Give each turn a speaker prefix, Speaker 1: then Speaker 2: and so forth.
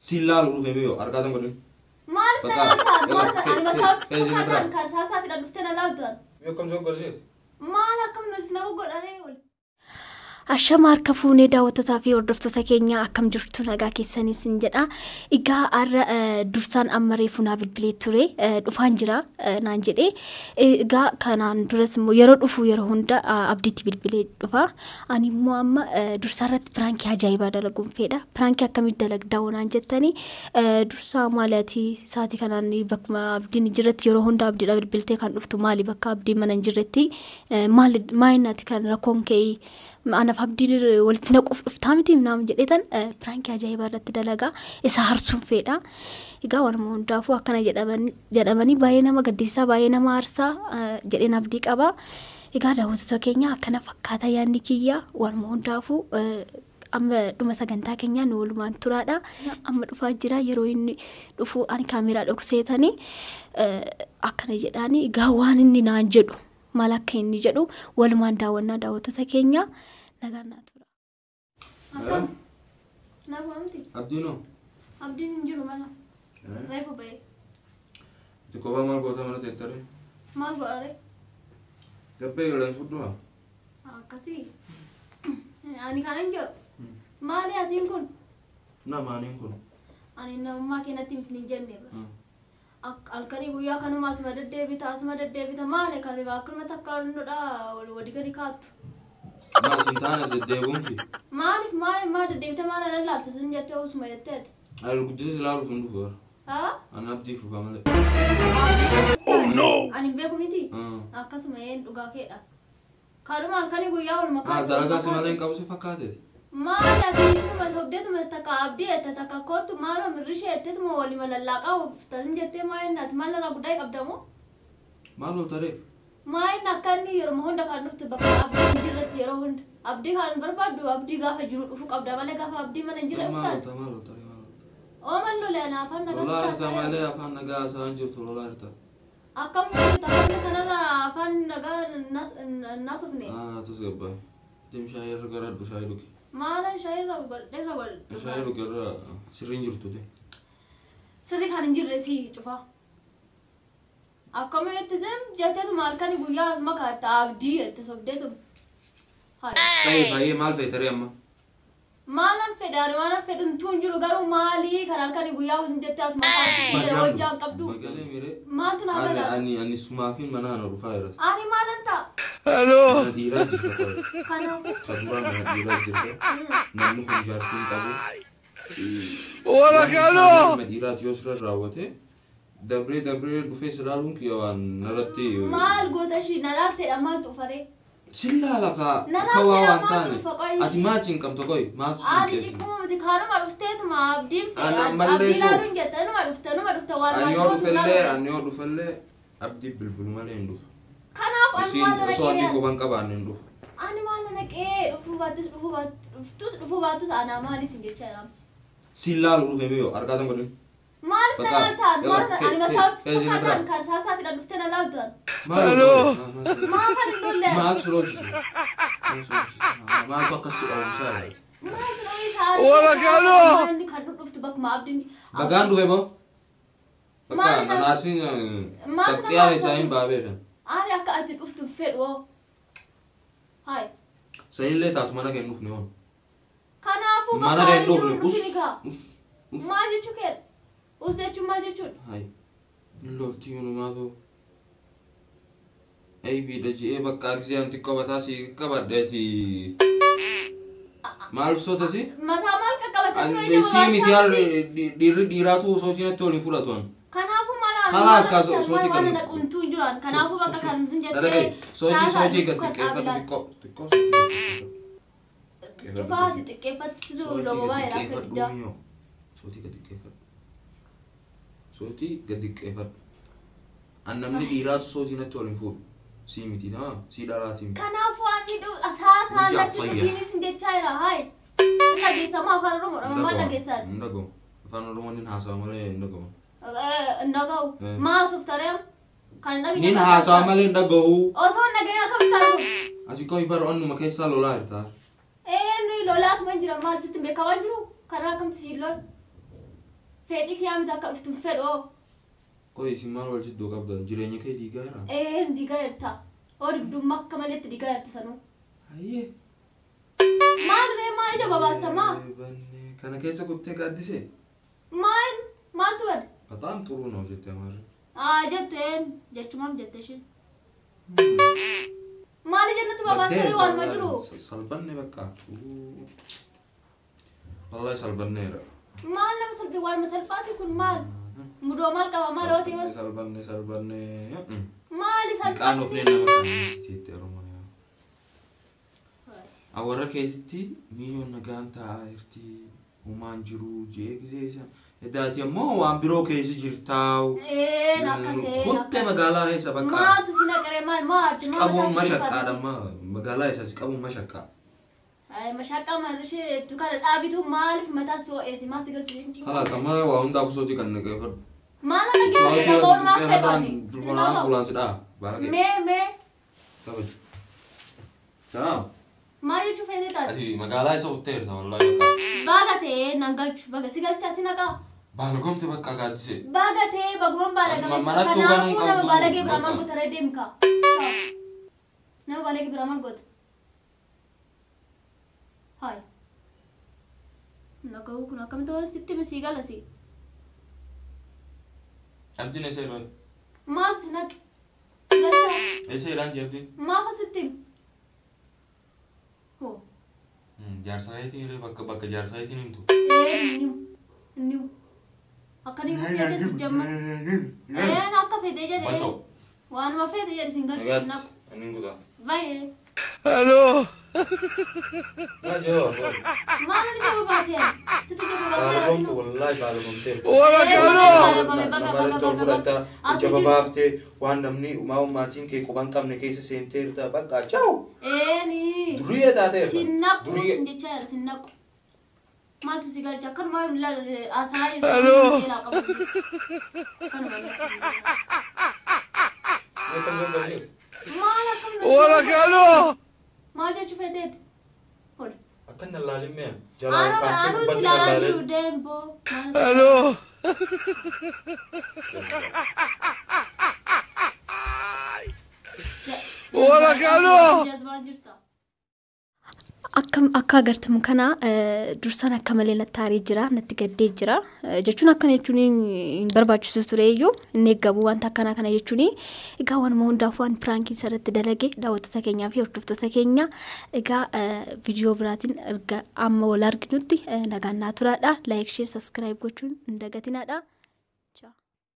Speaker 1: Silal ulu femiyo arkatan godin.
Speaker 2: Maal fa'aatan ani masaaf kan saasaatiidhaan dhuftee na laaltuan.
Speaker 1: Yoo kam soo godhishee?
Speaker 2: Maal akkam nasna godharee ol.
Speaker 3: Ashama harka fuunee daawwattoota fi hordoftoota keenya akkam jirtu nagaa keessanii sin jedha. Egaa har'a dursaan amma reefu naa bilbilee ture dhufaan jira naan jedhee. Egaa kanaan duras immoo yeroo dhufu yeroo hunda abdiitti bilbilee dhufa. Ani immoo amma dursaa irratti piraankii ajaa'ibaa dalaguun fedha. Piraankii akkamitti dalagdaa naan jettanii dursaa maaliyatii sa'aatii kanaan bakkuma abdiin jirretti yeroo hunda abdiidha bilbiltee kan dhuftu maali bakka abdiin mana jirretti maayinaati kan rakkoon ka'ee. أنا فابدي ولتنا قف فتامتي منام جديداً برانكي عجيبة رت دلقا إسهارسون فيدا يقاون مون دافو أكنا جدامني باينا ما قديسا باينا ما أرسا جدينا بديك أبا يقادا وتسوكينيا أكنا فكاتا يعني كيا والمون دافو أما دوما سجنتا كينيا نولمان ترادا أما دفاجرا يروين دفو أنا كاميرا لوكسيتاني أكنا جداني يقاوان إني نانجدو مالك إني جدو والمان داونا داوتسوكينيا نغانا تورا
Speaker 2: أكم نغو أمتي
Speaker 1: Abdiino.
Speaker 2: abdiin jiru mana reefu ba'e
Speaker 1: Tikkoobaa maal goota mana teettare?
Speaker 2: maal godhare
Speaker 1: Gabbee galaan fudhuwa?
Speaker 2: akkasii ani kanan jedhu maali atiin kun?
Speaker 1: Namaaniin kun.
Speaker 2: ani namummaa keenatti misni jenne halkanii guyyaa kanuma asuma deddeebita maali kan akkuma takka nudha wadi gadi kaattu
Speaker 1: Maa sintaana seddeebuunki?
Speaker 2: maaliif maa deddeebita maala lallaalta sun jettee usuma jetteeti
Speaker 1: Al-guddisi ilaalu sun dhufu gara.
Speaker 2: haa?
Speaker 1: Ani abdii fufa malee.
Speaker 2: ani beeku miti akkasuma dhugaa keedha kanuma halkanii guyyaa olma
Speaker 1: Maal dalagaa si malee hin qabu si fakkaateeti?
Speaker 2: maali ati isuma sobdeetuma takka abdii ette takka kootu maaloo mirrishee etteetuma walima lallaaqaa uftan jettee maayinnaati maal irraa guddaa qabdamoo
Speaker 1: Maal ooltaree?
Speaker 2: maayin akka inni yeroo hunda kan dhuftu bakka abdii jirretti yeroo hunda abdii kan barbaaddu abdii gaafa jiru dhufu qabda malee gaafa abdii mana hin jirre uftaati
Speaker 1: Maal ooltaree?
Speaker 2: oo mallolee ana afaan nagaa
Speaker 1: Lolaa hirtaa malee afaan nagaa isaan jirtu lolaa hirtaa.
Speaker 2: akkam yoo kanarraa afaan nagaa naasufne
Speaker 1: Tus gabbaa. Deem shaayii irra garadhu shaayii dhugi.
Speaker 2: maalan shaayirra godhe
Speaker 1: Shaayii dhugi irra sirriin jirtu de.
Speaker 2: sirri kan hin jirre si cufa akkama jetti zem jetteetuma halkanii guyyaa asuma kaatta abdii jette sobdeetuma
Speaker 1: Baay'ee maal feetaree amma?
Speaker 2: maalan fedhaani waanan fedhuntuun jiru garuu maalii kan halkanii guyyaa hundette asuma kaatti yeroo hojjaan qabdu
Speaker 1: Magalee miree.
Speaker 2: maaltu naa gala
Speaker 1: Ani sumaafiin mana ana dhufaa jira.
Speaker 2: ani maalan ta'a
Speaker 1: Mana dhiiraa jirta qola.
Speaker 2: kanaafuu
Speaker 1: Saduraan mana dhiiraa jirta. Namni kun jaartiin qabu.
Speaker 4: Wala kaloo!
Speaker 1: Nama dhiiraati yoo sirra raawwate. Dabree dhufee silaaluun kiyya waan narratti.
Speaker 2: maal goota ishii nalaalteedha maaltu ufaree
Speaker 1: Sillaala kaa
Speaker 2: Naraatti
Speaker 1: waa waan
Speaker 2: namaatu
Speaker 1: taane.
Speaker 2: dhufa qoyishii.
Speaker 1: Ati maachi hin qabdu qoy maatu
Speaker 2: ani
Speaker 1: siin keessi.
Speaker 2: cikkuma miti kaanuma dhufteetuma abdiin
Speaker 1: Ana
Speaker 2: fedha
Speaker 1: mallee
Speaker 2: abdii
Speaker 1: soo.
Speaker 2: laaluun jette numa dhufte waan
Speaker 1: Ani yoo dhufellee abdii bilbilu malee hin dhufu.
Speaker 2: kanaaf ani
Speaker 1: Isiin
Speaker 2: maal
Speaker 1: osoo abdii
Speaker 2: naqee
Speaker 1: quban qabaanne hin dhufu.
Speaker 2: ani maal naqee dhufuu baattus anaa maalis hin jecha jedhama
Speaker 1: Sillaalu dhufe miyoo argaa tan godhin.
Speaker 2: maaliif na
Speaker 1: Bakka-
Speaker 2: laaltaan maal
Speaker 1: Ke-
Speaker 2: ani
Speaker 1: ke-
Speaker 2: masaaf
Speaker 1: keezini bira.
Speaker 2: fakkaatan kan saasaatiidhaan dhuftee na laaltaan
Speaker 4: Haloo!
Speaker 2: maafan hin lolle
Speaker 1: Maatu surochise. Maatu akkas oomshaa jira.
Speaker 2: maaltu dha'uu isaa
Speaker 4: Wala kaloo!
Speaker 2: inni kan dhuftu bakkuma abdiin
Speaker 1: Bagaan dhufe moo? Bakka
Speaker 2: Maali na-
Speaker 1: nanaasiin
Speaker 2: Maatu
Speaker 1: taqxiyaa
Speaker 2: nama
Speaker 1: isaa hin
Speaker 2: sobu.
Speaker 1: baabeedhan.
Speaker 2: ani akka ati dhuftu fedhu hai
Speaker 1: Sanillee taatu mana kee hin dhufne hoon.
Speaker 2: kanaafuu
Speaker 1: Mana
Speaker 2: bakka
Speaker 1: kee hin
Speaker 2: ani jiru
Speaker 1: dhufne.
Speaker 2: dhufini kaa
Speaker 1: Us.
Speaker 2: maal jechuu keedha us jechuun maal jechuudha
Speaker 1: Hai. Loltii uumaatu. Aybiidha ji'ee bakka aksiyaan xiqqoo mataa si qabadheeti. Maal ibsoota si?
Speaker 2: mataa maal qaqqabatee
Speaker 1: Sii miti dhiiraatu sootiin itti waliin fudhatuan.
Speaker 2: kanaafuu mala
Speaker 1: Khalaas kaas sooti
Speaker 2: waan
Speaker 1: qabu.
Speaker 2: naquntuun jiraan kanaafuu bakka kan
Speaker 1: Dadhabe
Speaker 2: jettee
Speaker 1: sootii gad xiqqeeffatu xiqqoo
Speaker 2: xifaati xiqqeeffatu lobo baay'ee akka diddaa
Speaker 1: Sootii gad xiqqeeffatu. Sootii gad xiqqeeffatu. An namni dhiiraatu sootiin itti waliin fuudhu. Sii miti naa sii dhalaatii miti.
Speaker 2: kanaafuu ani saasaan lachi dhufiinis hin jechaa jira hai dhageessamaa afaan oromoo maal dhageessaati
Speaker 1: Hin dhagahu. Afaan Oromoon hin haasawa malee hin dhagahu.
Speaker 2: ndagahu maasuuf tareem kan dhabi
Speaker 1: Nin haasawa malee hin dhagahu.
Speaker 2: osoo dhageen akkam taatu
Speaker 1: Ati koo bara onnuma keessaa lolaa jirta.
Speaker 2: nuyi lolaatuma jira maal sitti beekamaa jiru karaa akkamti siin lol fedhii kee amta akka dhuftu fedhoo
Speaker 1: Koi simal wal jiddu qabdan jireenya kee diigaara.
Speaker 2: diigaa jirta odi dudummaa akka maleetti diigaa jirta sanuu
Speaker 1: Ayye.
Speaker 2: maal ree maa ija babaasamaa
Speaker 1: Kana keessa kuttee gaaddise.
Speaker 2: maaltu wade
Speaker 1: Bataam xuruu noo jettee amarre.
Speaker 2: jetteen jechumaan jette ishiin maali jennatti babaasanii waanuma jiru
Speaker 1: Salbanne bakka. Wallahi salbanneera.
Speaker 2: maal nama salphii waanuma salphaati kun maal mudoo maal qaba maal ootee bas
Speaker 1: Salbanne.
Speaker 2: maali
Speaker 1: Qaan of
Speaker 2: salphaati
Speaker 1: nama qaamisitti Oromoo. Awwarra keessatti miiyoon nagaan taa'aa jirti. Uumaan jiru jee gizeessa. Edaati ammoo waan biroo keessa jirtaawu.
Speaker 2: Akkasee
Speaker 1: Kuttee magaalaa keessa bakka.
Speaker 2: maaltu si naqaree maati
Speaker 1: Qabuun mashaqqaadhamma. Magaalaa isaas qabuun mashaqqaa.
Speaker 2: mashaqqaa maalishee dukkaana dhaabitu maaliif mataa soo eesi maal si galchu hin
Speaker 1: Halas amma waa hundaaf sooti kan naqeeffadhu.
Speaker 2: maal naqee dhagaa'uun maal fedhani
Speaker 1: Durbanaan fuulaan sidhaa. Baaragee.
Speaker 2: mee
Speaker 1: Kabaj. Salaam.
Speaker 2: maal jechuu feetee taate
Speaker 1: Ati magaalaa isa utteerta wallahi bakka.
Speaker 2: baagatee nan galchu baga si galchaa si naqaa
Speaker 1: Baalgomte bakka gaaddise.
Speaker 2: baagatee bagumaan baalagame
Speaker 1: Manattuu
Speaker 2: kanaafuu
Speaker 1: ganuun
Speaker 2: nama
Speaker 1: qabdu.
Speaker 2: baalagee biraa maal goota ree deemka nama baalagee biraa maal goota haay nagahuu kun akkamitti waan sitti misii galasi
Speaker 1: Abdiin eessa irraa?
Speaker 2: maal si naqe si galchaa
Speaker 1: Eessa irraan jeebdiin?
Speaker 2: maafa sitti hoo
Speaker 1: Jaarsaayitiin bakka jaarsaayitiin himtu.
Speaker 2: New. Akkanii mufeete si jamma. Akka fedhe jedhe.
Speaker 1: Basoo.
Speaker 2: Waanuma fedhe jedhe sin galchu naqu.
Speaker 1: Ani ngutaa.
Speaker 2: Baay'ee.
Speaker 4: Hello.
Speaker 1: Naa jira
Speaker 2: Maal ni jaba baasee? Situ jaba baasee.
Speaker 1: Baalgomte wallahi baalgomte.
Speaker 4: Wala hello.
Speaker 1: Namarratti ol fudhatta ijaba baaftee waan namni uumaatiin kee quban qabne keessa seenteerta bakka ciao.
Speaker 2: Ni.
Speaker 1: Duriyee taateerta.
Speaker 2: Sinnaqu sin jecha jira sinnaqu. Maaltu si galcha kan maal asaa
Speaker 4: Hello.
Speaker 2: seelaa qabu. Kan maal. Maal akkam
Speaker 4: Wala hello.
Speaker 2: maal jechuu feeteeti? Hol.
Speaker 1: Akka na laalimee
Speaker 2: Anu silaa jiru deembo.
Speaker 4: Hello. Wala hello.
Speaker 2: Jazbaan jirta.
Speaker 3: Akka agartamu kana dursaan akka malee natti aarii jira natti gaddee jira jechuun akkana jechuun hin barbaachisu ture iyyuu inni eeggabu wanta akkanaa kana jechuun egaa waanuma hundaaf waan piraankii irratti dalage daawwattoota keenyaa fi hordoftoota keenya egaa viidiyoo biraatiin erga amma wal arginutti nagaan naa turaadha laayik sheer saskiraayib gochuun hin dagatinaadha.